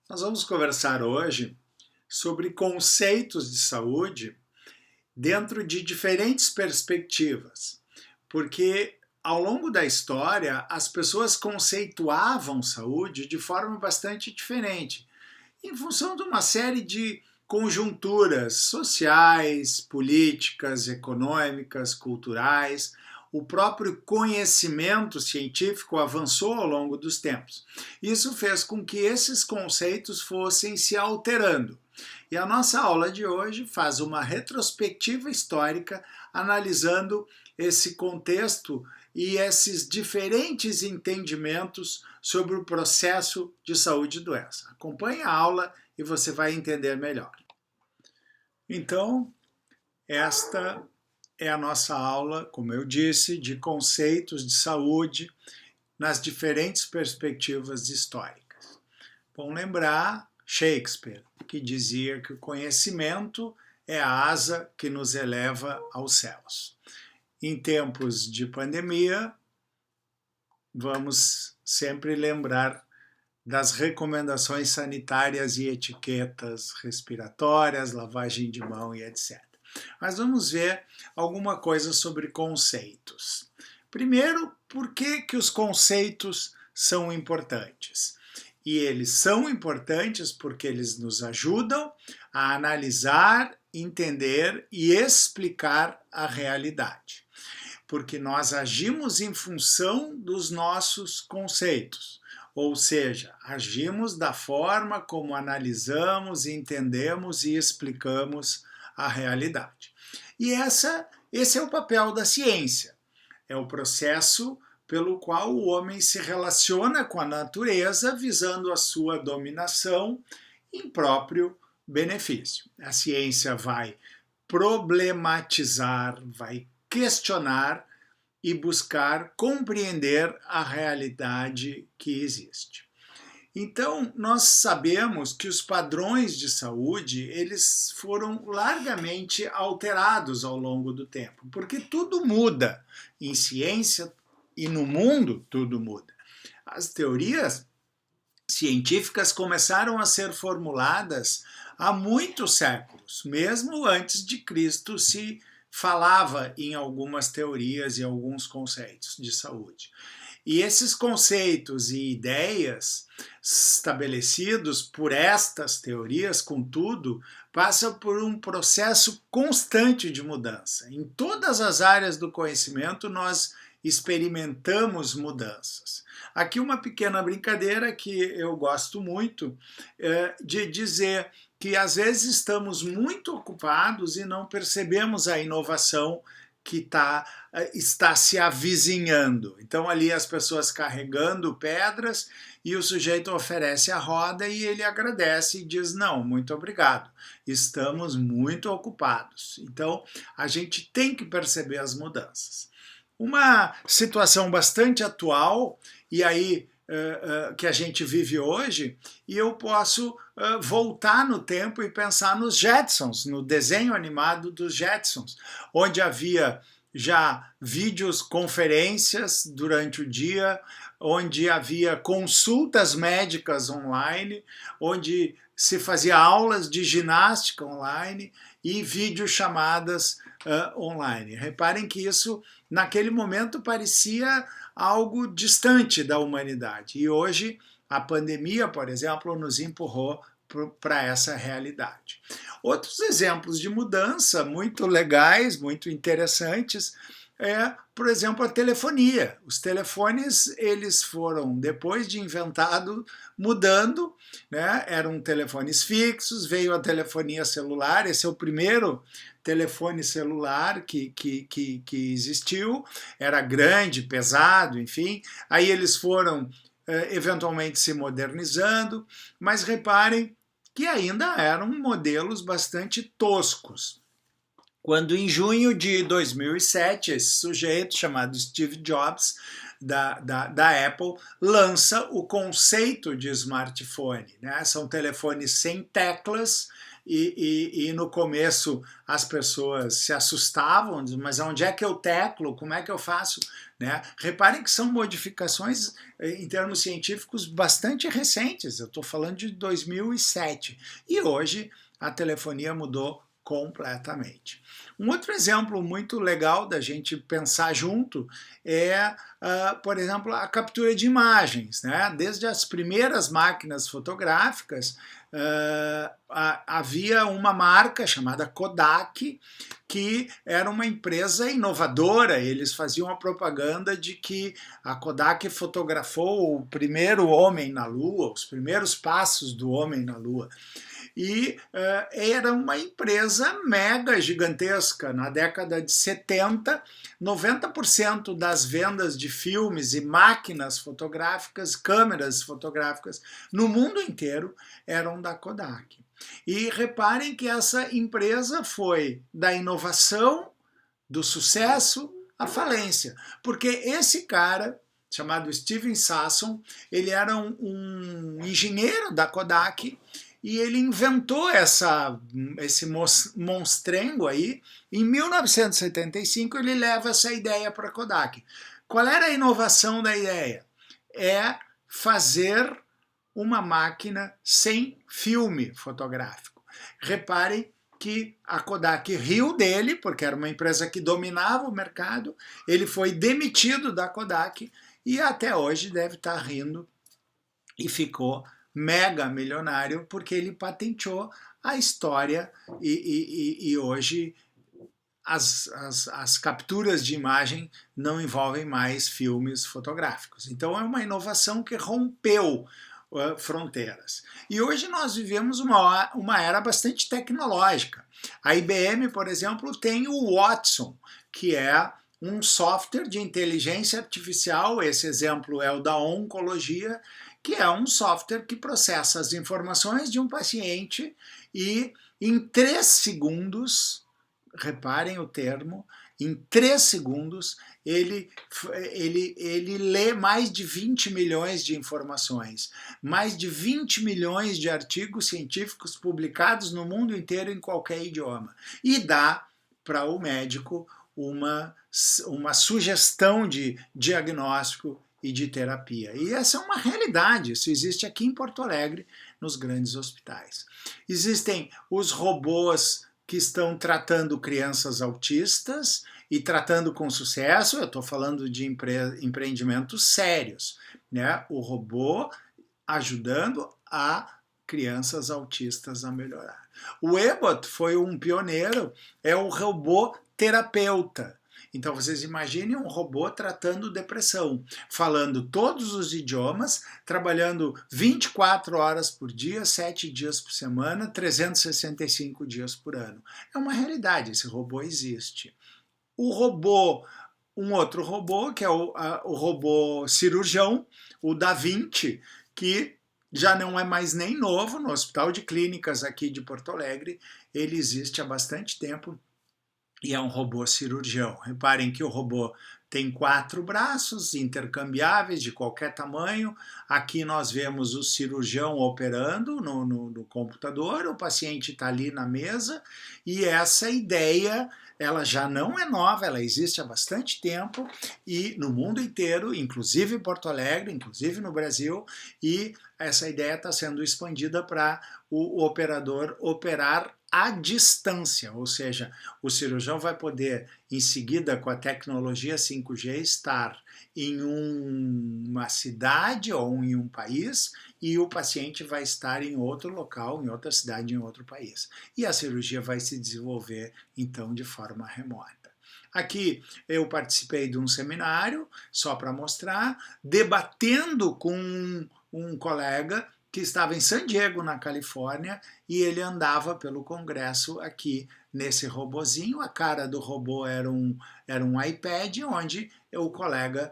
Nós vamos conversar hoje sobre conceitos de saúde dentro de diferentes perspectivas, porque ao longo da história as pessoas conceituavam saúde de forma bastante diferente, em função de uma série de conjunturas sociais, políticas, econômicas, culturais. O próprio conhecimento científico avançou ao longo dos tempos. Isso fez com que esses conceitos fossem se alterando. E a nossa aula de hoje faz uma retrospectiva histórica analisando esse contexto e esses diferentes entendimentos sobre o processo de saúde e doença. Acompanhe a aula e você vai entender melhor. Então, esta é a nossa aula, como eu disse, de conceitos de saúde nas diferentes perspectivas históricas. Bom lembrar Shakespeare, que dizia que o conhecimento é a asa que nos eleva aos céus. Em tempos de pandemia, vamos sempre lembrar das recomendações sanitárias e etiquetas respiratórias, lavagem de mão e etc. Mas vamos ver alguma coisa sobre conceitos. Primeiro, por que os conceitos são importantes? E eles são importantes porque eles nos ajudam a analisar, entender e explicar a realidade. Porque nós agimos em função dos nossos conceitos. Ou seja, agimos da forma como analisamos, entendemos e explicamos a realidade. E esse é o papel da ciência. É o processo pelo qual o homem se relaciona com a natureza, visando a sua dominação em próprio benefício. A ciência vai problematizar, vai questionar e buscar compreender a realidade que existe. Então, nós sabemos que os padrões de saúde, eles foram largamente alterados ao longo do tempo, porque tudo muda. Em ciência e no mundo, tudo muda. As teorias científicas começaram a ser formuladas há muitos séculos, mesmo antes de Cristo se falava em algumas teorias e alguns conceitos de saúde. E esses conceitos e ideias estabelecidos por estas teorias, contudo, passam por um processo constante de mudança. Em todas as áreas do conhecimento, nós experimentamos mudanças. Aqui uma pequena brincadeira que eu gosto muito de dizer que às vezes estamos muito ocupados e não percebemos a inovação que está se avizinhando. Então ali as pessoas carregando pedras e o sujeito oferece a roda e ele agradece e diz: não, muito obrigado, estamos muito ocupados. Então a gente tem que perceber as mudanças. Uma situação bastante atual, e aí que a gente vive hoje, e eu posso voltar no tempo e pensar nos Jetsons, no desenho animado dos Jetsons, onde havia já vídeos, conferências durante o dia, onde havia consultas médicas online, onde se fazia aulas de ginástica online e videochamadas online. Reparem que isso, naquele momento, parecia algo distante da humanidade. E hoje, a pandemia, por exemplo, nos empurrou para essa realidade. Outros exemplos de mudança muito legais, muito interessantes, por exemplo, a telefonia. Os telefones, eles foram, depois de inventado, mudando, né? Eram telefones fixos, veio a telefonia celular, esse é o primeiro telefone celular que existiu, era grande, pesado, enfim. Aí eles foram eventualmente se modernizando, mas reparem que ainda eram modelos bastante toscos. Quando em junho de 2007, esse sujeito chamado Steve Jobs da Apple lança o conceito de smartphone, né? São telefones sem teclas e no começo as pessoas se assustavam, mas onde é que eu teclo? Como é que eu faço? Né? Reparem que são modificações em termos científicos bastante recentes, eu estou falando de 2007, e hoje a telefonia mudou completamente. Um outro exemplo muito legal da gente pensar junto é, por exemplo, a captura de imagens, né? Desde as primeiras máquinas fotográficas, havia uma marca chamada Kodak, que era uma empresa inovadora. Eles faziam a propaganda de que a Kodak fotografou o primeiro homem na Lua, os primeiros passos do homem na Lua. E era uma empresa mega gigantesca. Na década de 70, 90% das vendas de filmes e máquinas fotográficas, câmeras fotográficas no mundo inteiro eram da Kodak. E reparem que essa empresa foi da inovação, do sucesso, à falência. Porque esse cara, chamado Steven Sasson, ele era um engenheiro da Kodak, e ele inventou esse monstrengo aí. Em 1975 ele leva essa ideia para a Kodak. Qual era a inovação da ideia? É fazer uma máquina sem filme fotográfico. Reparem que a Kodak riu dele, porque era uma empresa que dominava o mercado, ele foi demitido da Kodak e até hoje deve estar rindo e ficou mega milionário porque ele patenteou a história e hoje as capturas de imagem não envolvem mais filmes fotográficos. Então é uma inovação que rompeu fronteiras. E hoje nós vivemos uma era bastante tecnológica. A IBM, por exemplo, tem o Watson, que é um software de inteligência artificial. Esse exemplo é o da oncologia, que é um software que processa as informações de um paciente e em 3 segundos, reparem o termo, em 3 segundos ele lê mais de 20 milhões de informações, mais de 20 milhões de artigos científicos publicados no mundo inteiro em qualquer idioma e dá para o médico uma sugestão de diagnóstico e de terapia. E essa é uma realidade, isso existe aqui em Porto Alegre, nos grandes hospitais. Existem os robôs que estão tratando crianças autistas e tratando com sucesso. Eu estou falando de empreendimentos sérios, né? O robô ajudando a crianças autistas a melhorar. O Ebot foi um pioneiro, é o robô terapeuta. Então vocês imaginem um robô tratando depressão, falando todos os idiomas, trabalhando 24 horas por dia, 7 dias por semana, 365 dias por ano. É uma realidade, esse robô existe. Um outro robô, que é o robô cirurgião, o Da Vinci, que já não é mais nem novo, no Hospital de Clínicas aqui de Porto Alegre, ele existe há bastante tempo, e é um robô cirurgião. Reparem que o robô tem 4 braços intercambiáveis de qualquer tamanho. Aqui nós vemos o cirurgião operando no computador, o paciente está ali na mesa, e essa ideia ela já não é nova, ela existe há bastante tempo e no mundo inteiro, inclusive em Porto Alegre, inclusive no Brasil, e essa ideia está sendo expandida para o operador operar à distância, ou seja, o cirurgião vai poder, em seguida, com a tecnologia 5G, estar em uma cidade ou em um país e o paciente vai estar em outro local, em outra cidade, em outro país. E a cirurgia vai se desenvolver, então, de forma remota. Aqui eu participei de um seminário, só para mostrar, debatendo com um colega que estava em San Diego, na Califórnia, e ele andava pelo congresso aqui nesse robozinho. A cara do robô era um iPad, onde o colega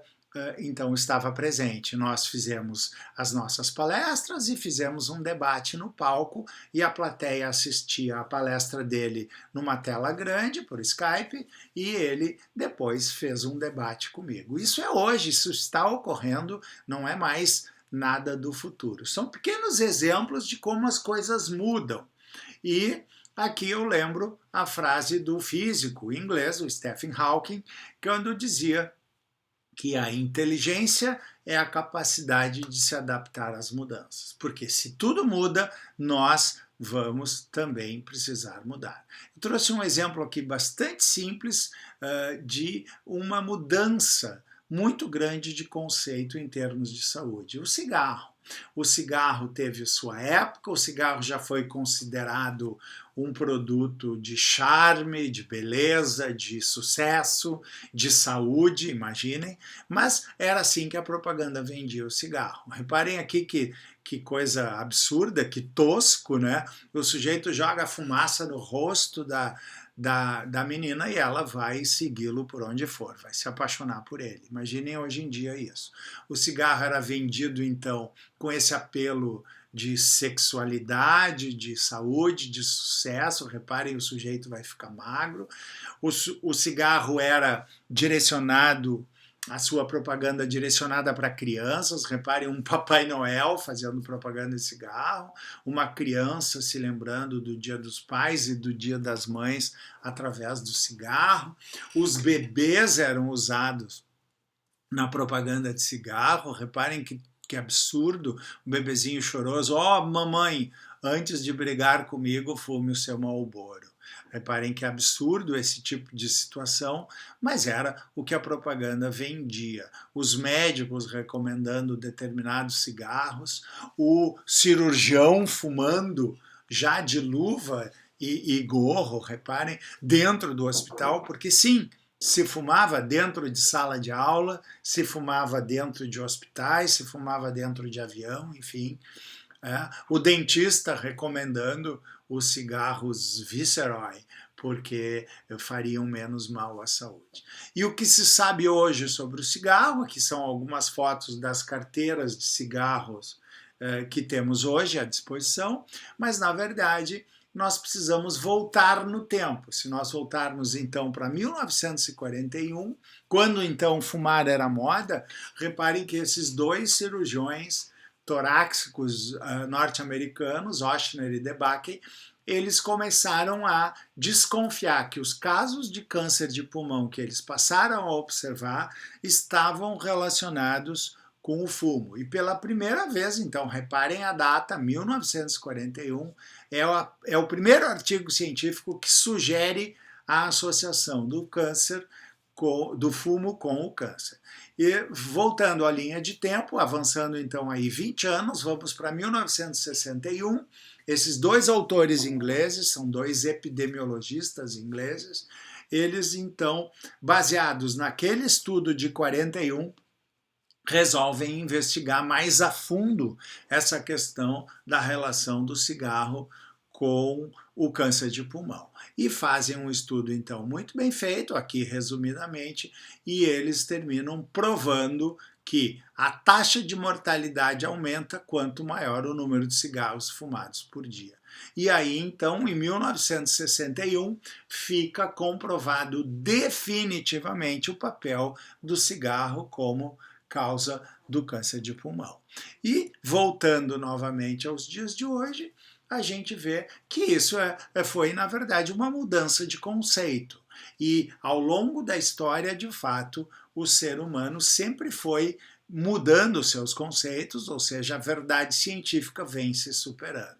então estava presente. Nós fizemos as nossas palestras e fizemos um debate no palco e a plateia assistia a palestra dele numa tela grande por Skype e ele depois fez um debate comigo. Isso é hoje, isso está ocorrendo, não é mais nada do futuro. São pequenos exemplos de como as coisas mudam. E aqui eu lembro a frase do físico inglês, o Stephen Hawking, quando dizia que a inteligência é a capacidade de se adaptar às mudanças. Porque se tudo muda, nós vamos também precisar mudar. Eu trouxe um exemplo aqui bastante simples de uma mudança muito grande de conceito em termos de saúde. O cigarro. O cigarro teve sua época, o cigarro já foi considerado um produto de charme, de beleza, de sucesso, de saúde, imaginem, mas era assim que a propaganda vendia o cigarro. Reparem aqui que coisa absurda, que tosco, né? O sujeito joga fumaça no rosto da menina e ela vai segui-lo por onde for, vai se apaixonar por ele. Imaginem hoje em dia isso. O cigarro era vendido, então, com esse apelo de sexualidade, de saúde, de sucesso. Reparem, o sujeito vai ficar magro. O cigarro era direcionado, a sua propaganda direcionada para crianças. Reparem, um Papai Noel fazendo propaganda de cigarro, uma criança se lembrando do Dia dos Pais e do Dia das Mães através do cigarro. Os bebês eram usados na propaganda de cigarro. Reparem que absurdo, um bebezinho choroso, mamãe, antes de brigar comigo, fume o seu Marlboro. Reparem que absurdo esse tipo de situação, mas era o que a propaganda vendia. Os médicos recomendando determinados cigarros, o cirurgião fumando já de luva e gorro, reparem, dentro do hospital, porque sim, se fumava dentro de sala de aula, se fumava dentro de hospitais, se fumava dentro de avião, enfim. O dentista recomendando os cigarros Viceroy, porque fariam menos mal à saúde. E o que se sabe hoje sobre o cigarro, que são algumas fotos das carteiras de cigarros que temos hoje à disposição, mas na verdade nós precisamos voltar no tempo. Se nós voltarmos então para 1941, quando então fumar era moda, reparem que esses dois cirurgiões torácicos norte-americanos, Ochsner e DeBakey, eles começaram a desconfiar que os casos de câncer de pulmão que eles passaram a observar estavam relacionados com o fumo. E pela primeira vez, então, reparem a data, 1941, é o primeiro artigo científico que sugere a associação do câncer, do fumo com o câncer. E voltando à linha de tempo, avançando então aí 20 anos, vamos para 1961, esses dois autores ingleses, são dois epidemiologistas ingleses, eles então, baseados naquele estudo de 41, resolvem investigar mais a fundo essa questão da relação do cigarro com o câncer de pulmão. E fazem um estudo, então, muito bem feito, aqui resumidamente, e eles terminam provando que a taxa de mortalidade aumenta quanto maior o número de cigarros fumados por dia. E aí, então, em 1961, fica comprovado definitivamente o papel do cigarro como causa do câncer de pulmão. E, voltando novamente aos dias de hoje, a gente vê que isso foi, na verdade, uma mudança de conceito. E, ao longo da história, de fato, o ser humano sempre foi mudando seus conceitos, ou seja, a verdade científica vem se superando.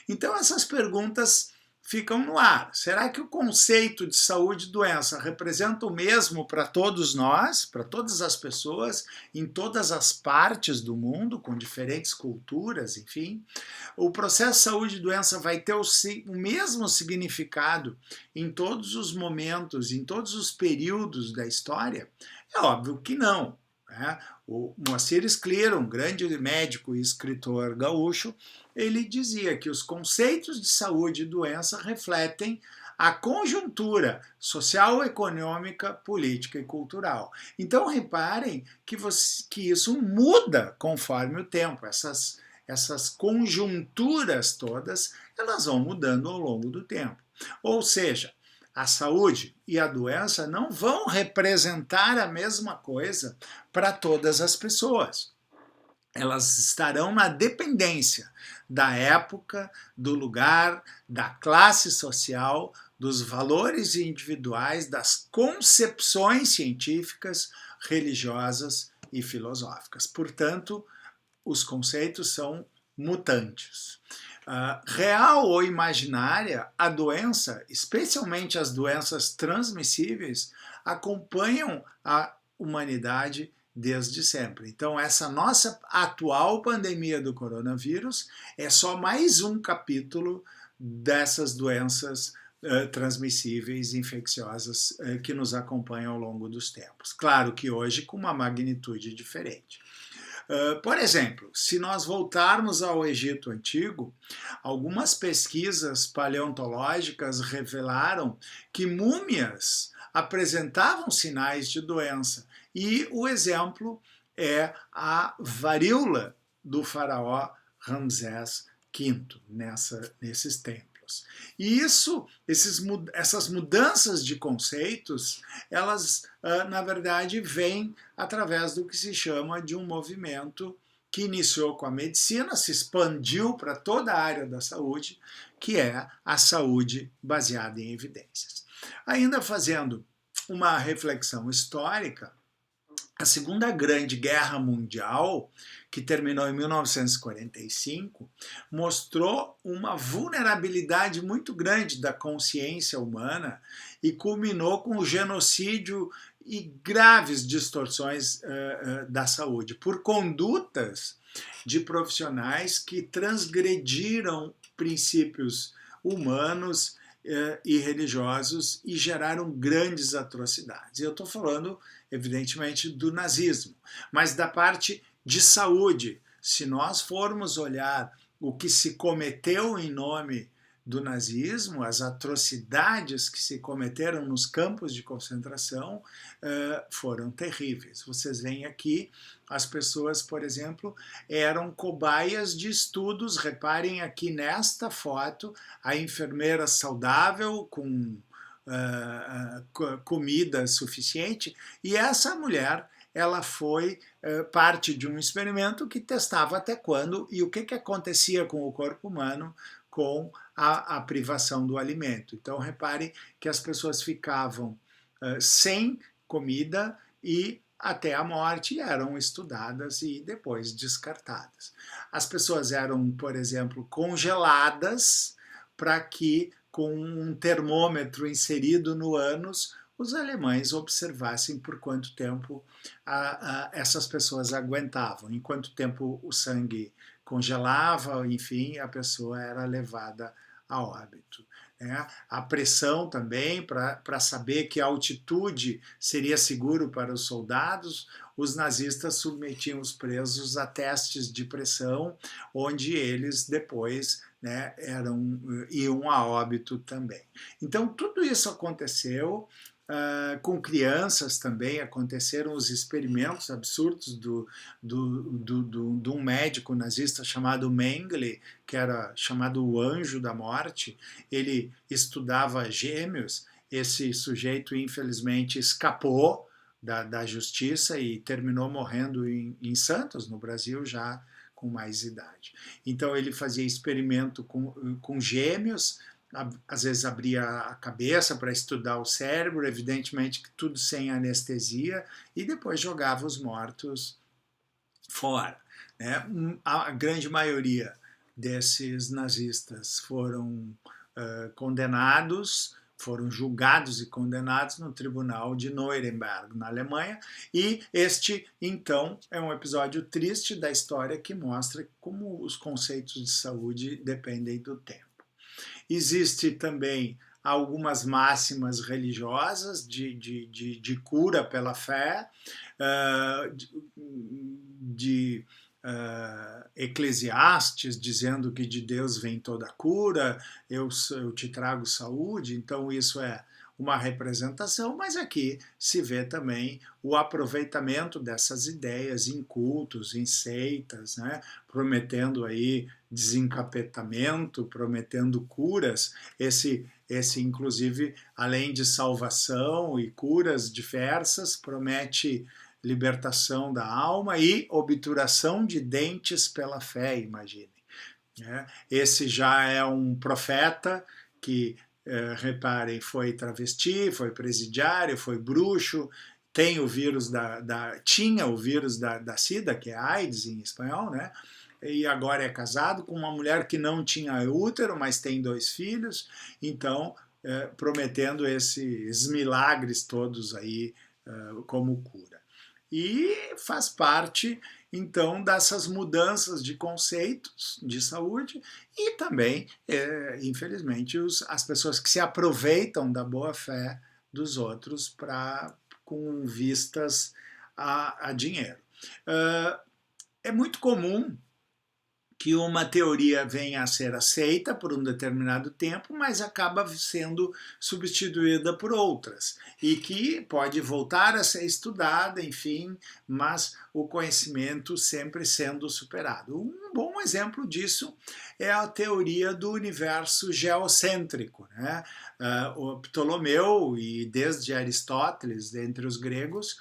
Então, essas perguntas ficam no ar. Será que o conceito de saúde e doença representa o mesmo para todos nós, para todas as pessoas, em todas as partes do mundo, com diferentes culturas, enfim? O processo saúde e doença vai ter o mesmo significado em todos os momentos, em todos os períodos da história? É óbvio que não. O Moacir Sclera, um grande médico e escritor gaúcho, ele dizia que os conceitos de saúde e doença refletem a conjuntura social, econômica, política e cultural. Então reparem que isso muda conforme o tempo. Essas conjunturas todas, elas vão mudando ao longo do tempo. Ou seja, a saúde e a doença não vão representar a mesma coisa para todas as pessoas. Elas estarão na dependência da época, do lugar, da classe social, dos valores individuais, das concepções científicas, religiosas e filosóficas. Portanto, os conceitos são mutantes. Real ou imaginária, a doença, especialmente as doenças transmissíveis, acompanham a humanidade desde sempre. Então, essa nossa atual pandemia do coronavírus é só mais um capítulo dessas doenças transmissíveis, infecciosas, que nos acompanham ao longo dos tempos. Claro que hoje com uma magnitude diferente. Por exemplo, se nós voltarmos ao Egito Antigo, algumas pesquisas paleontológicas revelaram que múmias apresentavam sinais de doença. E o exemplo é a varíola do faraó Ramsés V, nesses templos. E essas mudanças de conceitos, elas, na verdade, vêm através do que se chama de um movimento que iniciou com a medicina, se expandiu para toda a área da saúde, que é a saúde baseada em evidências. Ainda fazendo uma reflexão histórica, a Segunda Grande Guerra Mundial, que terminou em 1945, mostrou uma vulnerabilidade muito grande da consciência humana e culminou com o genocídio e graves distorções da saúde, por condutas de profissionais que transgrediram princípios humanos e religiosos e geraram grandes atrocidades. Eu estou falando, evidentemente, do nazismo, mas da parte de saúde. Se nós formos olhar o que se cometeu em nome do nazismo, as atrocidades que se cometeram nos campos de concentração foram terríveis. Vocês veem aqui, as pessoas, por exemplo, eram cobaias de estudos. Reparem aqui nesta foto, a enfermeira saudável, com comida suficiente, e essa mulher, ela foi parte de um experimento que testava até quando e o que acontecia com o corpo humano com a privação do alimento. Então, repare que as pessoas ficavam sem comida e até a morte eram estudadas e depois descartadas. As pessoas eram, por exemplo, congeladas para que, com um termômetro inserido no ânus, os alemães observassem por quanto tempo essas pessoas aguentavam, em quanto tempo o sangue congelava, enfim, a pessoa era levada a óbito. A pressão também, para saber que a altitude seria seguro para os soldados, os nazistas submetiam os presos a testes de pressão, onde eles depois iam a óbito também. Então, tudo isso aconteceu. Com crianças também aconteceram os experimentos absurdos de um médico nazista chamado Mengele, que era chamado o anjo da morte. Ele estudava gêmeos. Esse sujeito, infelizmente, escapou da justiça e terminou morrendo em Santos, no Brasil, já com mais idade. Então ele fazia experimento com gêmeos, às vezes abria a cabeça para estudar o cérebro, evidentemente que tudo sem anestesia, e depois jogava os mortos fora. A grande maioria desses nazistas foram condenados, foram julgados e condenados no tribunal de Nuremberg, na Alemanha, e este, então, é um episódio triste da história que mostra como os conceitos de saúde dependem do tempo. Existe também algumas máximas religiosas de cura pela fé, de Eclesiastes, dizendo que de Deus vem toda a cura, eu te trago saúde, então isso é uma representação, mas aqui se vê também o aproveitamento dessas ideias em cultos, em seitas, né, prometendo aí desencapetamento, prometendo curas, esse inclusive, além de salvação e curas diversas, promete libertação da alma e obturação de dentes pela fé, imagine. Esse já é um profeta que, reparem, foi travesti, foi presidiário, foi bruxo, tem o vírus tinha o vírus da SIDA, que é AIDS em espanhol, né? E agora é casado com uma mulher que não tinha útero, mas tem 2 filhos, então prometendo esses milagres todos aí como cura. E faz parte, então, dessas mudanças de conceitos de saúde e também, infelizmente, as pessoas que se aproveitam da boa-fé dos outros com vistas a dinheiro. É muito comum que uma teoria venha a ser aceita por um determinado tempo, mas acaba sendo substituída por outras, e que pode voltar a ser estudada, enfim, mas o conhecimento sempre sendo superado. Um bom exemplo disso é a teoria do universo geocêntrico, né? O Ptolomeu, e desde Aristóteles, dentre os gregos,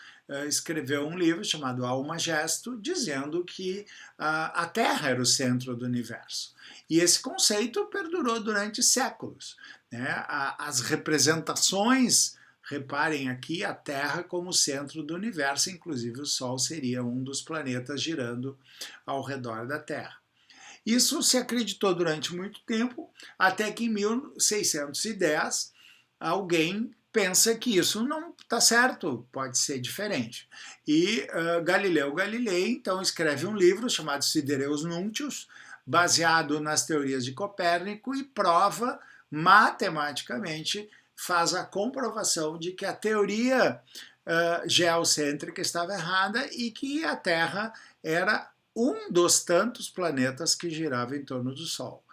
escreveu um livro chamado Almagesto, dizendo que a Terra era o centro do universo. E esse conceito perdurou durante séculos, né? As representações, reparem aqui, a Terra como centro do universo, inclusive o Sol seria um dos planetas girando ao redor da Terra. Isso se acreditou durante muito tempo, até que em 1610 alguém pensa que isso não está certo, pode ser diferente. E Galileu Galilei, então, escreve um livro chamado Sidereus Nuntius, baseado nas teorias de Copérnico, e prova matematicamente, faz a comprovação de que a teoria geocêntrica estava errada e que a Terra era um dos tantos planetas que girava em torno do Sol.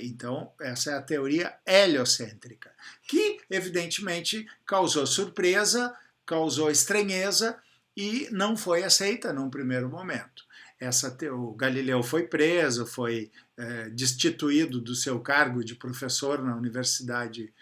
Então, essa é a teoria heliocêntrica, que evidentemente causou surpresa, causou estranheza e não foi aceita num primeiro momento. O Galileu foi preso, foi destituído do seu cargo de professor na universidade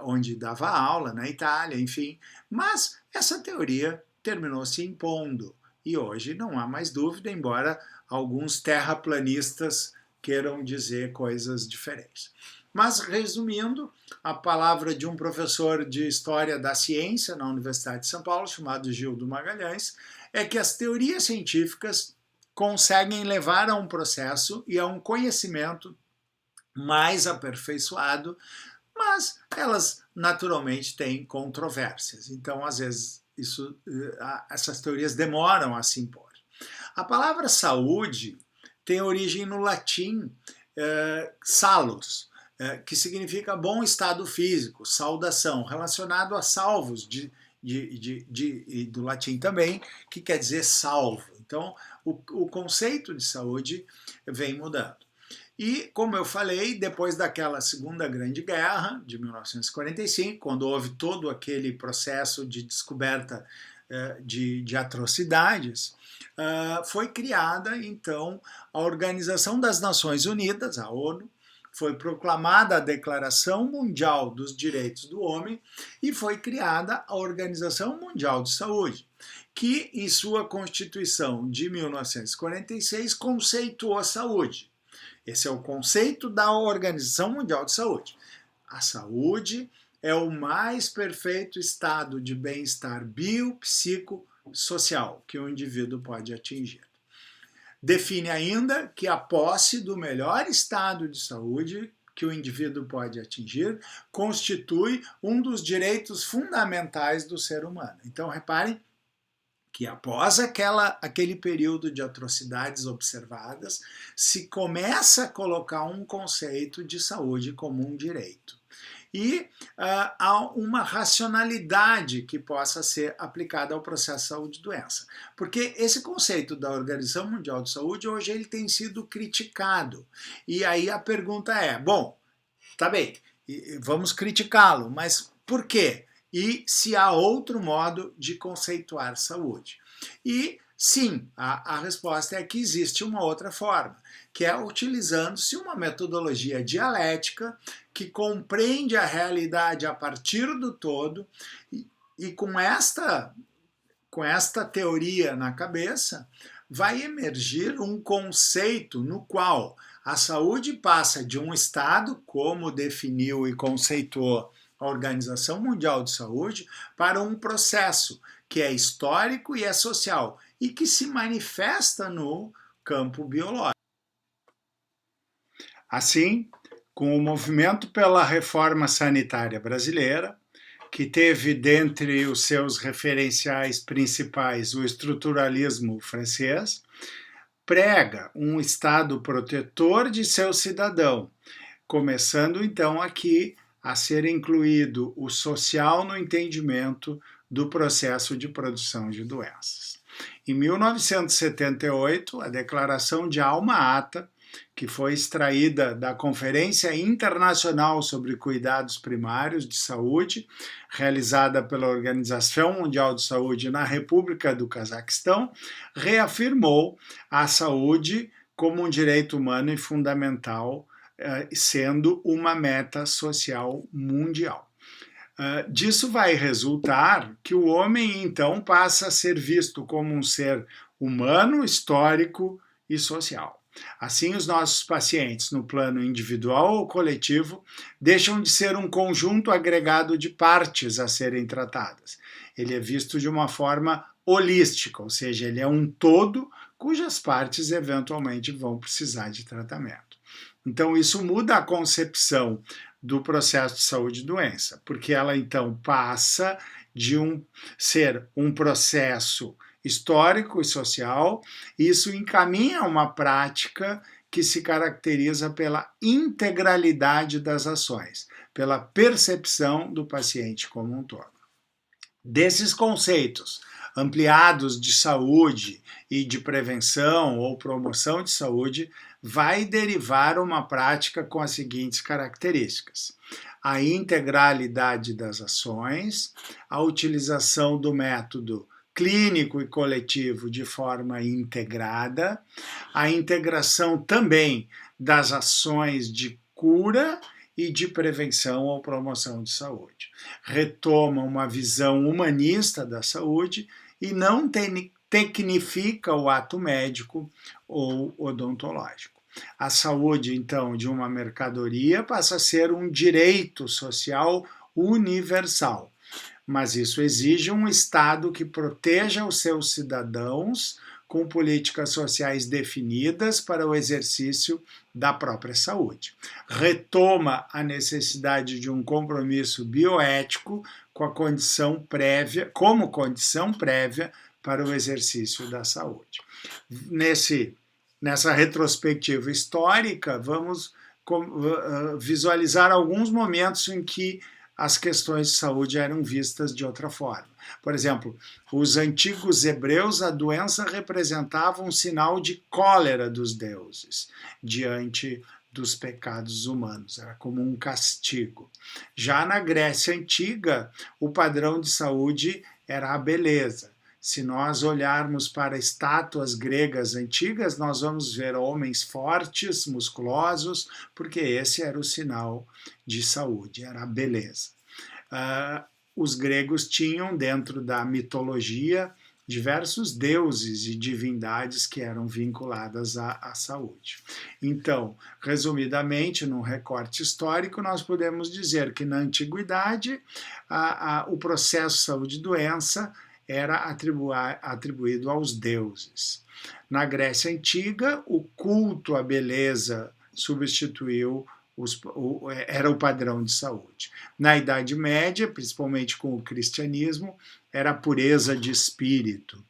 onde dava aula, na Itália, enfim, mas essa teoria terminou se impondo e hoje não há mais dúvida, embora alguns terraplanistas queiram dizer coisas diferentes. Mas, resumindo, a palavra de um professor de História da Ciência na Universidade de São Paulo, chamado Gildo Magalhães, é que as teorias científicas conseguem levar a um processo e a um conhecimento mais aperfeiçoado, mas elas naturalmente têm controvérsias. Então, às vezes, essas teorias demoram a se impor. A palavra saúde tem origem no latim salus, que significa bom estado físico, saudação, relacionado a salvos, do latim também, que quer dizer salvo. Então, o conceito de saúde vem mudando. E, como eu falei, depois daquela Segunda Grande Guerra, de 1945, quando houve todo aquele processo de descoberta de atrocidades, foi criada, então, a Organização das Nações Unidas, a ONU, foi proclamada a Declaração Mundial dos Direitos do Homem e foi criada a Organização Mundial de Saúde, que, em sua Constituição de 1946, conceituou a saúde. Esse é o conceito da Organização Mundial de Saúde. A saúde é o mais perfeito estado de bem-estar biopsicossocial que o indivíduo pode atingir. Define ainda que a posse do melhor estado de saúde que o indivíduo pode atingir constitui um dos direitos fundamentais do ser humano. Então, reparem que após aquele período de atrocidades observadas, se começa a colocar um conceito de saúde como um direito. E há uma racionalidade que possa ser aplicada ao processo de saúde e doença. Porque esse conceito da Organização Mundial de Saúde, hoje ele tem sido criticado. E aí a pergunta é, bom, tá bem, vamos criticá-lo, mas por quê? E se há outro modo de conceituar saúde? E sim, a resposta é que existe uma outra forma, que é utilizando-se uma metodologia dialética que compreende a realidade a partir do todo e com esta teoria na cabeça, vai emergir um conceito no qual a saúde passa de um estado, como definiu e conceituou a Organização Mundial de Saúde, para um processo que é histórico e é social e que se manifesta no campo biológico. Assim, com o movimento pela reforma sanitária brasileira, que teve dentre os seus referenciais principais o estruturalismo francês, prega um Estado protetor de seu cidadão, começando então aqui a ser incluído o social no entendimento do processo de produção de doenças. Em 1978, a Declaração de Alma-Ata, que foi extraída da Conferência Internacional sobre Cuidados Primários de Saúde, realizada pela Organização Mundial de Saúde na República do Cazaquistão, reafirmou a saúde como um direito humano e fundamental, sendo uma meta social mundial. Disso vai resultar que o homem, então, passa a ser visto como um ser humano, histórico e social. Assim, os nossos pacientes, no plano individual ou coletivo, deixam de ser um conjunto agregado de partes a serem tratadas. Ele é visto de uma forma holística, ou seja, ele é um todo cujas partes eventualmente vão precisar de tratamento. Então, isso muda a concepção do processo de saúde e doença, porque ela então passa de ser um processo histórico e social, e isso encaminha uma prática que se caracteriza pela integralidade das ações, pela percepção do paciente como um todo. Desses conceitos ampliados de saúde e de prevenção ou promoção de saúde, vai derivar uma prática com as seguintes características: a integralidade das ações, a utilização do método clínico e coletivo de forma integrada, a integração também das ações de cura e de prevenção ou promoção de saúde. Retoma uma visão humanista da saúde e não tecnifica o ato médico ou odontológico. A saúde, então, de uma mercadoria passa a ser um direito social universal, mas isso exige um Estado que proteja os seus cidadãos com políticas sociais definidas para o exercício da própria saúde. Retoma a necessidade de um compromisso bioético como condição prévia para o exercício da saúde. Nessa retrospectiva histórica, vamos visualizar alguns momentos em que as questões de saúde eram vistas de outra forma. Por exemplo, os antigos hebreus, a doença representava um sinal de cólera dos deuses diante dos pecados humanos, era como um castigo. Já na Grécia Antiga, o padrão de saúde era a beleza. Se nós olharmos para estátuas gregas antigas, nós vamos ver homens fortes, musculosos, porque esse era o sinal de saúde, era a beleza. Os gregos tinham dentro da mitologia diversos deuses e divindades que eram vinculadas à saúde. Então, resumidamente, num recorte histórico, nós podemos dizer que na antiguidade o processo saúde e doença era atribuído aos deuses. Na Grécia Antiga, o culto à beleza substituiu era o padrão de saúde. Na Idade Média, principalmente com o cristianismo, era a pureza de espírito,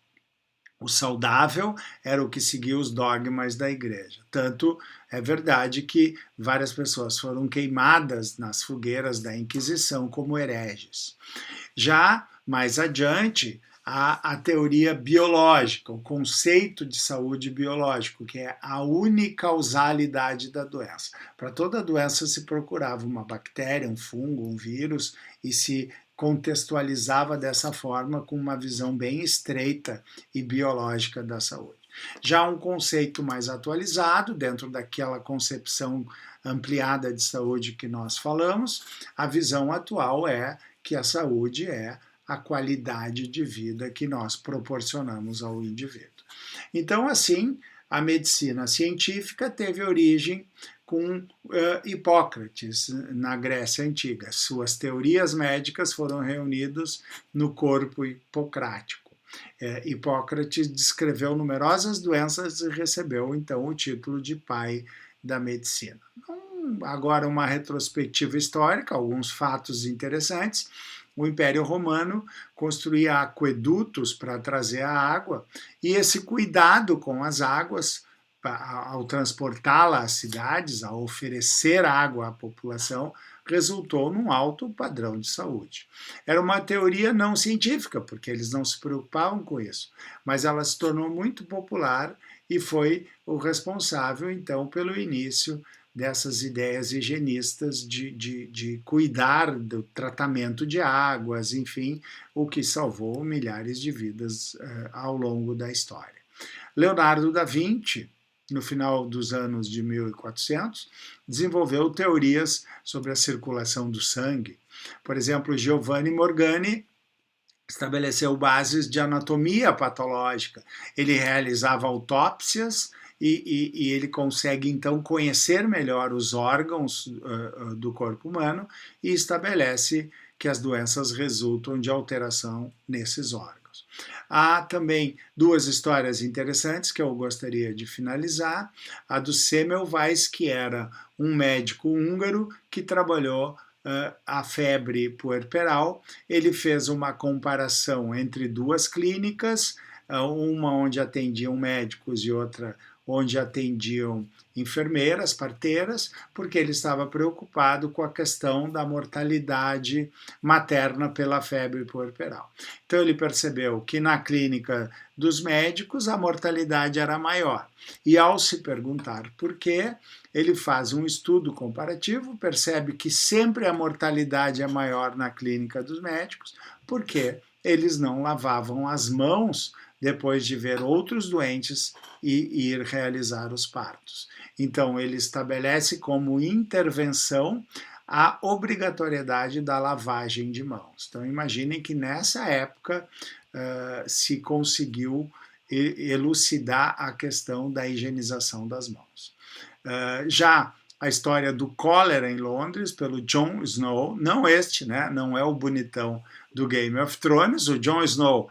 O saudável era o que seguia os dogmas da igreja. Tanto é verdade que várias pessoas foram queimadas nas fogueiras da Inquisição como hereges. Já mais adiante, a teoria biológica, o conceito de saúde biológico, que é a unicausalidade da doença. Para toda doença se procurava uma bactéria, um fungo, um vírus e se contextualizava dessa forma com uma visão bem estreita e biológica da saúde. Já um conceito mais atualizado, dentro daquela concepção ampliada de saúde que nós falamos, a visão atual é que a saúde é a qualidade de vida que nós proporcionamos ao indivíduo. Então, assim, a medicina científica teve origem com Hipócrates, na Grécia Antiga. Suas teorias médicas foram reunidas no corpo hipocrático. Hipócrates descreveu numerosas doenças e recebeu, então, o título de pai da medicina. Agora, uma retrospectiva histórica, alguns fatos interessantes. O Império Romano construía aquedutos para trazer a água, e esse cuidado com as águas, ao transportá-la às cidades, ao oferecer água à população, resultou num alto padrão de saúde. Era uma teoria não científica, porque eles não se preocupavam com isso, mas ela se tornou muito popular e foi o responsável, então, pelo início dessas ideias higienistas de cuidar do tratamento de águas, enfim, o que salvou milhares de vidas ao longo da história. Leonardo da Vinci, no final dos anos de 1400, desenvolveu teorias sobre a circulação do sangue. Por exemplo, Giovanni Morgani estabeleceu bases de anatomia patológica. Ele realizava autópsias e ele consegue então conhecer melhor os órgãos do corpo humano e estabelece que as doenças resultam de alteração nesses órgãos. Há também duas histórias interessantes que eu gostaria de finalizar. A do Semmelweis, que era um médico húngaro que trabalhou a febre puerperal. Ele fez uma comparação entre duas clínicas, uma onde atendiam médicos e outra onde atendiam enfermeiras, parteiras, porque ele estava preocupado com a questão da mortalidade materna pela febre puerperal. Então ele percebeu que na clínica dos médicos a mortalidade era maior. E ao se perguntar por quê, ele faz um estudo comparativo, percebe que sempre a mortalidade é maior na clínica dos médicos, porque eles não lavavam as mãos depois de ver outros doentes e ir realizar os partos. Então, ele estabelece como intervenção a obrigatoriedade da lavagem de mãos. Então, imaginem que nessa época se conseguiu elucidar a questão da higienização das mãos. Já a história do cólera em Londres, pelo Jon Snow, não este, né, não é o bonitão do Game of Thrones, o Jon Snow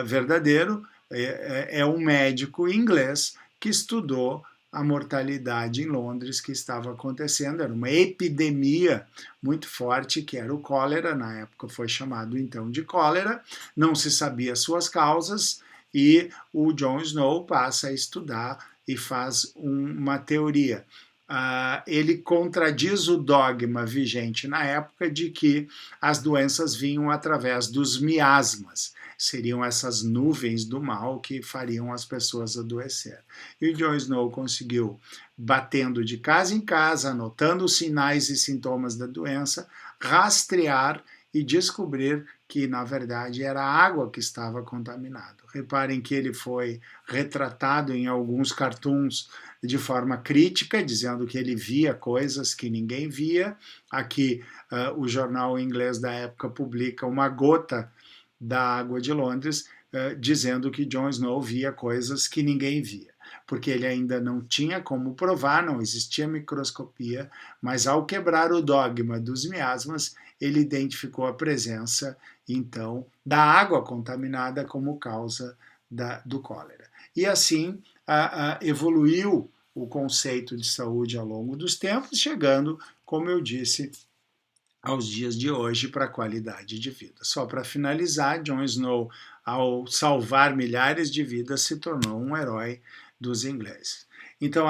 verdadeiro é um médico inglês que estudou a mortalidade em Londres que estava acontecendo. Era uma epidemia muito forte, que era o cólera, na época foi chamado então de cólera, não se sabia suas causas, e o Jon Snow passa a estudar e faz uma teoria. Ele contradiz o dogma vigente na época de que as doenças vinham através dos miasmas, seriam essas nuvens do mal que fariam as pessoas adoecer. E o Jon Snow conseguiu, batendo de casa em casa, anotando os sinais e sintomas da doença, rastrear e descobrir que, na verdade, era a água que estava contaminada. Reparem que ele foi retratado em alguns cartoons de forma crítica, dizendo que ele via coisas que ninguém via. Aqui, o jornal inglês da época publica uma gota da água de Londres, dizendo que Jon Snow via coisas que ninguém via, porque ele ainda não tinha como provar, não existia microscopia, mas ao quebrar o dogma dos miasmas, ele identificou a presença, então, da água contaminada como causa do cólera. E assim evoluiu o conceito de saúde ao longo dos tempos, chegando, como eu disse, aos dias de hoje para a qualidade de vida. Só para finalizar, Jon Snow, ao salvar milhares de vidas, se tornou um herói dos ingleses. Então,